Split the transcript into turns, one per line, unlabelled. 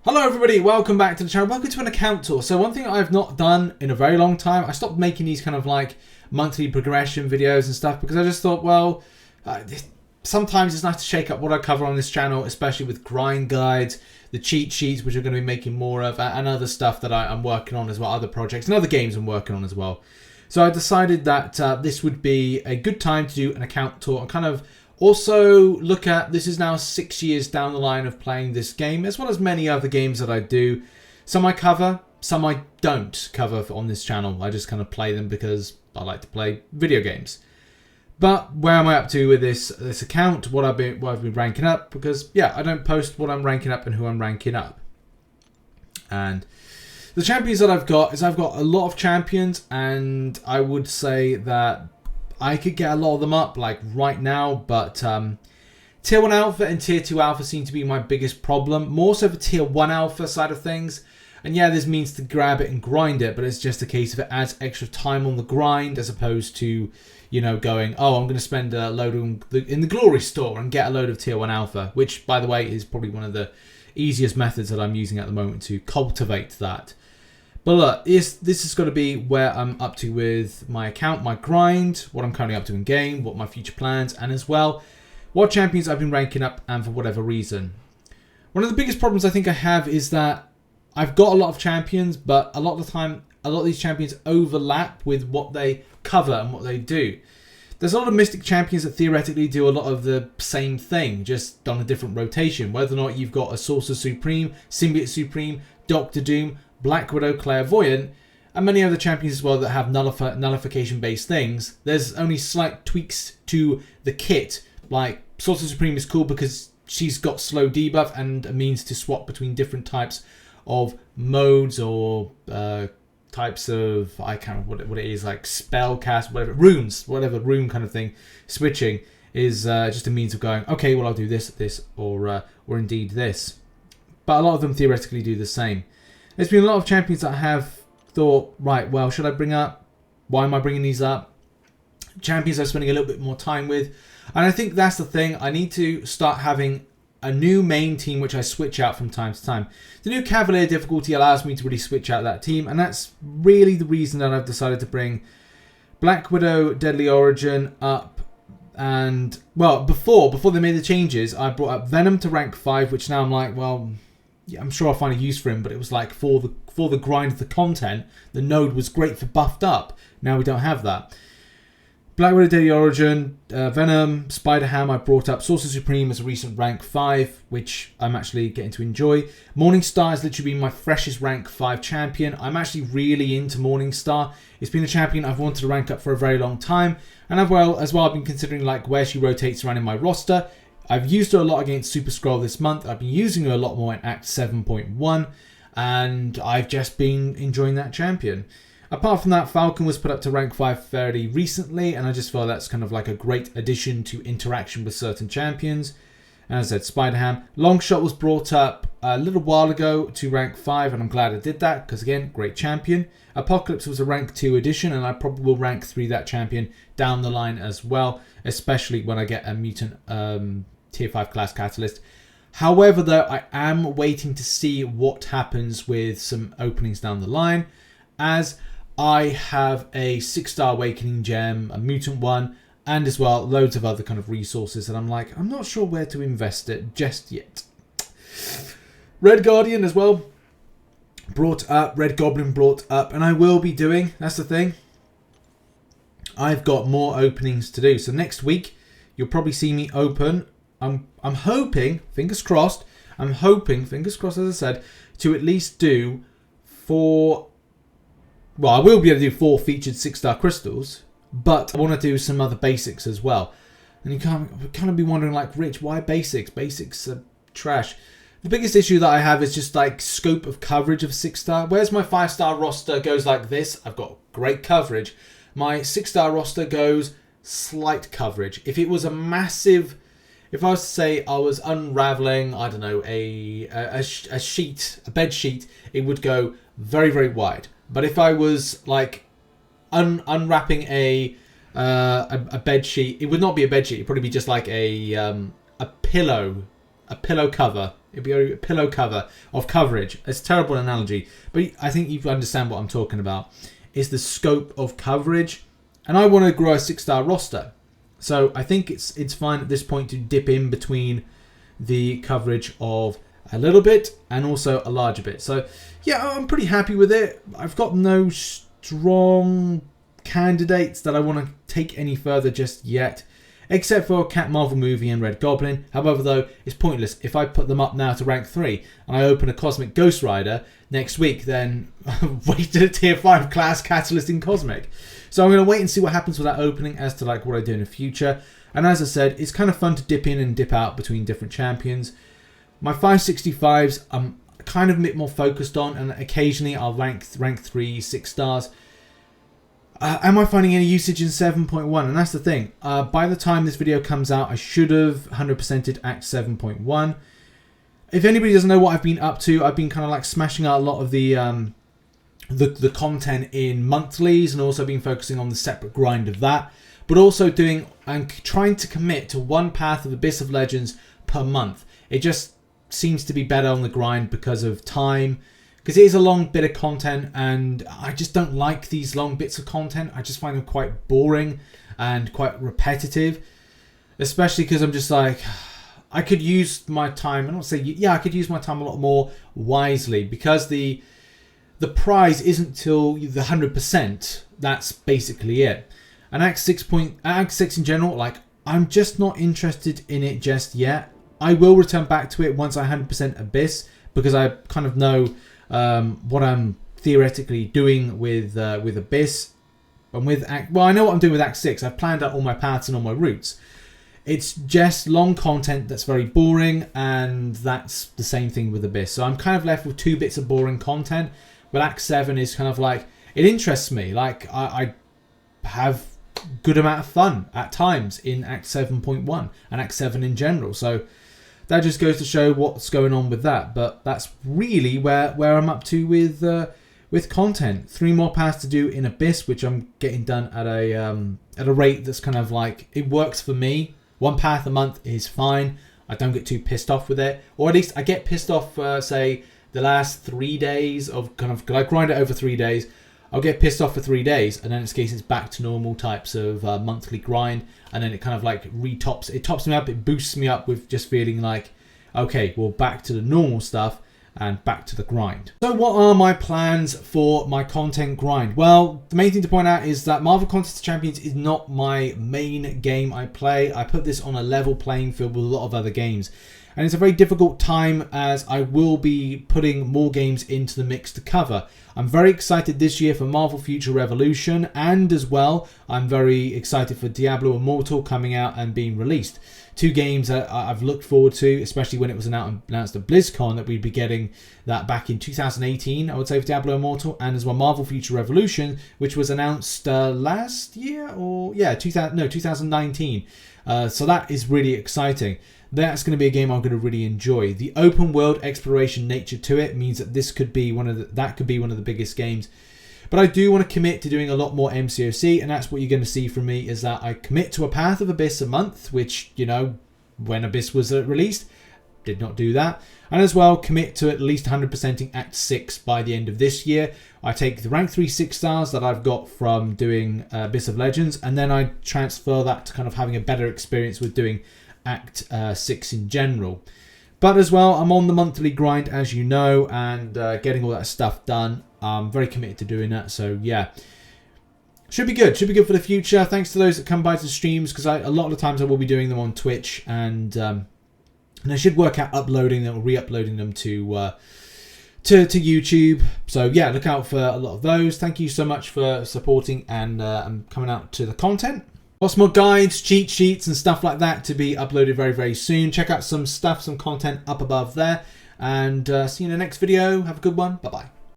Hello everybody, welcome back to the channel. Welcome to an account tour. So one thing I've not done in a very long time, I stopped making these kind of like monthly progression videos and stuff because I just thought, well, sometimes it's nice to shake up what I cover on this channel, especially with grind guides, the cheat sheets, which I'm going to be making more of, and other stuff that I'm working on as well, other projects and other games I'm working on as well. So I decided that this would be a good time to do an account tour and kind of also look at, this is now 6 years down the line of playing this game, as well as many other games that I do. Some I cover, some I don't cover on this channel. I just kind of play them because I like to play video games. But where am I up to with this account? What I've been ranking up? Because yeah, I don't post what I'm ranking up and who I'm ranking up. And the champions that I've got is I've got a lot of champions, and I would say that I could get a lot of them up like right now, but Tier 1 Alpha and Tier 2 Alpha seem to be my biggest problem. More so for Tier 1 Alpha side of things. And yeah, there's means to grab it and grind it, but it's just a case of it adds extra time on the grind as opposed to, you know, going, oh, I'm going to spend a load in the Glory Store and get a load of Tier 1 Alpha, which, by the way, is probably one of the easiest methods that I'm using at the moment to cultivate that. But look, this is going to be where I'm up to with my account, my grind, what I'm currently up to in game, what my future plans, and as well, what champions I've been ranking up and for whatever reason. One of the biggest problems I think I have is that I've got a lot of champions, but a lot of the time, a lot of these champions overlap with what they cover and what they do. There's a lot of Mystic champions that theoretically do a lot of the same thing, just on a different rotation. Whether or not you've got a Sorcerer Supreme, Symbiote Supreme, Doctor Doom, Black Widow, Clairvoyant, and many other champions as well that have nullification-based things. There's only slight tweaks to the kit. Like, Sorcerer Supreme is cool because she's got slow debuff and a means to swap between different types of modes or types of, I can't remember what it is, like spell cast, whatever, runes, whatever rune kind of thing. Switching is just a means of going, okay, well, I'll do this, or indeed this. But a lot of them theoretically do the same. There's been a lot of champions that I have thought, right, well, should I bring up? Why am I bringing these up? Champions I'm spending a little bit more time with. And I think that's the thing. I need to start having a new main team which I switch out from time to time. The new Cavalier difficulty allows me to really switch out that team. And that's really the reason that I've decided to bring Black Widow, Deadly Origin up. And, well, before they made the changes, I brought up Venom to rank 5, which now I'm like, well, yeah, I'm sure I'll find a use for him, but it was like for the grind of the content, the node was great for buffed up. Now we don't have that. Black Widow, Daily Origin, Venom, Spider-Ham I brought up. Sorcerer Supreme as a recent rank 5, which I'm actually getting to enjoy. Morningstar has literally been my freshest rank 5 champion. I'm actually really into Morningstar. It's been a champion I've wanted to rank up for a very long time. And I've been considering like where she rotates around in my roster. I've used her a lot against Super Scroll this month. I've been using her a lot more in Act 7.1. And I've just been enjoying that champion. Apart from that, Falcon was put up to rank 5 fairly recently, and I just feel that's kind of like a great addition to interaction with certain champions. And as I said, Spider-Ham. Longshot was brought up a little while ago to rank 5, and I'm glad I did that, because again, great champion. Apocalypse was a rank 2 addition, and I probably will rank 3 that champion down the line as well, especially when I get a mutant tier 5 class catalyst. However, though, I am waiting to see what happens with some openings down the line, as I have a 6-star Awakening Gem, a Mutant one, and as well loads of other kind of resources that I'm like, I'm not sure where to invest it just yet. Red Guardian as well brought up, Red Goblin brought up, and I will be doing, that's the thing, I've got more openings to do. So next week, you'll probably see me open, I'm hoping, fingers crossed, fingers crossed as I said, to at least do 4... Well, I will be able to do 4 featured 6-star crystals, but I want to do some other basics as well. And you kind of be wondering, like, Rich, why basics? Basics are trash. The biggest issue that I have is just, like, scope of coverage of 6-star. Whereas my 5-star roster goes like this, I've got great coverage. My 6-star roster goes slight coverage. If it was a massive... If I was to say I was unraveling, I don't know, a sheet, a bed sheet, it would go very, very wide. But if I was like unwrapping a bed sheet, it would not be a bed sheet. It'd probably be just like a pillow cover It'd be a pillow cover of coverage. It's a terrible analogy, but I think you understand what I'm talking about. It's the scope of coverage, and I want to grow a 6-star roster. So I think it's fine at this point to dip in between the coverage of a little bit and also a larger bit. So yeah, I'm pretty happy with it. I've got no strong candidates that I want to take any further just yet, except for Cat Marvel Movie and Red Goblin. However, though, it's pointless. If I put them up now to rank 3 and I open a Cosmic Ghost Rider next week, then wait till a tier 5 class Catalyst in Cosmic. So I'm going to wait and see what happens with that opening as to like what I do in the future. And as I said, it's kind of fun to dip in and dip out between different champions. My 565s I'm kind of a bit more focused on, and occasionally I'll rank 3 6 stars. Am I finding any usage in 7.1? And that's the thing. By the time this video comes out, I should have 100%ed Act 7.1. If anybody doesn't know what I've been up to, I've been kind of like smashing out a lot of the content in monthlies, and also been focusing on the separate grind of that. But also doing and trying to commit to one path of Abyss of Legends per month. It just seems to be better on the grind because of time. Because it is a long bit of content, and I just don't like these long bits of content. I just find them quite boring and quite repetitive. Especially because I'm just like, I could use my time, I don't say, yeah, I could use my time a lot more wisely. Because the prize isn't till the 100%. That's basically it. And Act 6 in general, like, I'm just not interested in it just yet. I will return back to it once I 100% Abyss, because I kind of know what I'm theoretically doing with Abyss and with well, I know what I'm doing with Act 6. I've planned out all my paths and all my routes. It's just long content that's very boring, and that's the same thing with Abyss. So I'm kind of left with 2 bits of boring content. But Act 7 is kind of like, it interests me. Like I have good amount of fun at times in Act 7.1 and Act 7 in general. So that just goes to show what's going on with that. But that's really where I'm up to with content. 3 more paths to do in Abyss, which I'm getting done at a rate that's kind of like, it works for me. 1 path a month is fine. I don't get too pissed off with it, or at least I get pissed off. Say the last 3 days of kind of, I grind it over 3 days. I'll get pissed off for 3 days, and then in this case it's back to normal types of monthly grind, and then it kind of like it tops me up, it boosts me up with just feeling like, okay, well, back to the normal stuff and back to the grind. So what are my plans for my content grind? Well, the main thing to point out is that Marvel Contest of Champions is not my main game I play. I put this on a level playing field with a lot of other games. And it's a very difficult time, as I will be putting more games into the mix to cover. I'm very excited this year for Marvel Future Revolution, and as well, I'm very excited for Diablo Immortal coming out and being released. 2 games that I've looked forward to, especially when it was announced at BlizzCon that we'd be getting that back in 2018, I would say, for Diablo Immortal, and as well Marvel Future Revolution, which was announced last year, or yeah, 2019. So that is really exciting. That's going to be a game I'm going to really enjoy. The open world exploration nature to it means that this could be one of the biggest games. But I do want to commit to doing a lot more MCOC, and that's what you're going to see from me, is that I commit to a Path of Abyss a month, which, you know, when Abyss was released, did not do that. And as well, commit to at least 100%ing Act 6 by the end of this year. I take the rank 3 6 stars that I've got from doing Abyss of Legends, and then I transfer that to kind of having a better experience with doing Act 6 in general. But as well, I'm on the monthly grind, as you know, and getting all that stuff done. I'm very committed to doing that, so yeah. Should be good. Should be good for the future. Thanks to those that come by to streams, because a lot of the times I will be doing them on Twitch, and I should work out uploading them or re-uploading them to YouTube. So yeah, look out for a lot of those. Thank you so much for supporting and coming out to the content. Lots more guides, cheat sheets and stuff like that to be uploaded very, very soon. Check out some stuff, some content up above there. And see you in the next video. Have a good one. Bye-bye.